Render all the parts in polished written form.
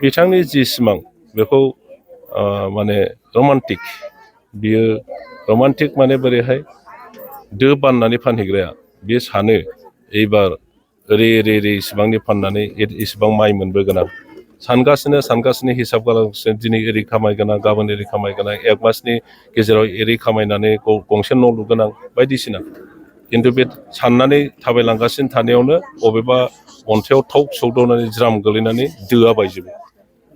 बिथांनि जि सिमां बेखौ माने रमान्टिक बियो रमान्टिक माने बोरैहाय दो बाननानै फानहैग्राया बे सानो एबार ओरै इसिबांनि फाननानै इसिबां माइ मोनबोगोन आं सानगासिनो हिसाब खालामगासिनो दिनै ओरै खामायगोन आं गाबोन ओरै खामायगोन आं 1 मासनि गेजेराव एरै खामायनानै गंसे न' लुगोन आं बायदिसिना खिन्थु बे साननानै थाबायलांगासिनो थानायावनो बबेबा अन्थायाव थाव सौदावनानै ज्राम गोलैनानै दोआ बायजोबो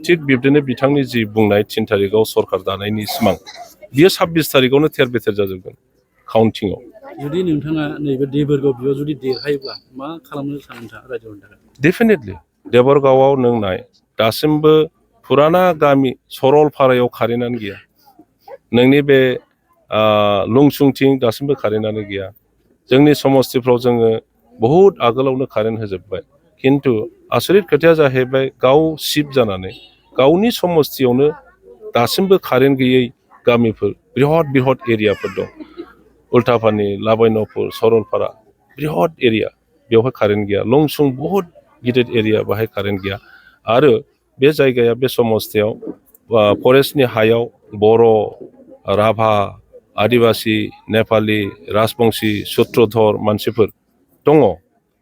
थिग बिब्दिनो बिथांनि जि बुंनाय 3 थारिखआव सरखार दानायनि सिमां बियो 26 थारिखआवनो थेर बेथेर जाजोबगोन काउन्टिंआव। जुदि नोंथाङा नैबे देबोरगाव बेयाव जुदि देरहायोब्ला मा खालामनो सानो नोंथाङा रायजोनि थाखाय? डेफिनेटलि देबरगावआव नों नाय दासिमबो फुराना गामि सरलपारायाव कारेन्टआनो गैया। नोंनि बे लुंसुंथिं दासिमबो कारेन्टआनो गैया। जोंनि समस्तिफ्राव जोङो बहुद आगोलावनो कारेन्ट होजोब्बाय खिन्थु आसरित खोथाया जाहैबाय गाव सिफ जानानै गावनि समस्तियावनो दासिमबो कारेन्ट गैयै गामिफोर बिराद एरियाफोर दं। उल्टापानि लाबायन'पुर सरलपारा बिराद एरिया बेवहाय कारेन्ट गैया। लंसुं बहुद गिदिर एरिया बाहाय कारेन्ट गैया आरो बे जायगाया बे समस्तियाव फरेस्टनि हायाव बर' राभा आदिबासि नेपालि राजबंसि सुत्रधर मानसिफोर दङ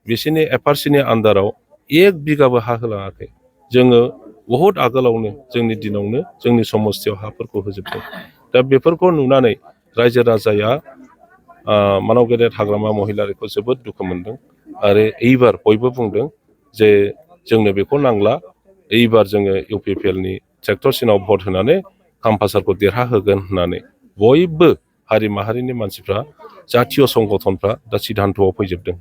बिसोरनि एफआरसिनि आन्दाराव 1 बिगाबो हा होलाङाखै। जोङो बहुद आगोलावनो जोंनि दिनावनो जोंनि समस्तियाव हाफोरखौ होजोबदों। दा बेफोरखौ नुनानै रायजो राजाया मानाव गेदेर हाग्रामा महिलारिखौ जोबोद दुखु मोनदों आरो एइबार बयबो बुंदों जे जोंनो बेखौ नांला एइबार जोङो इउपिपिएलनि ट्रेक्टरसिनाव भट होनानै खाम्फासारखौ देरहाहोगोन होननानै बयबो हारि माहारिनि मानसिफ्रा जातीय संगठनफ्रा दा सिद्धान्तआव फैजोबदों।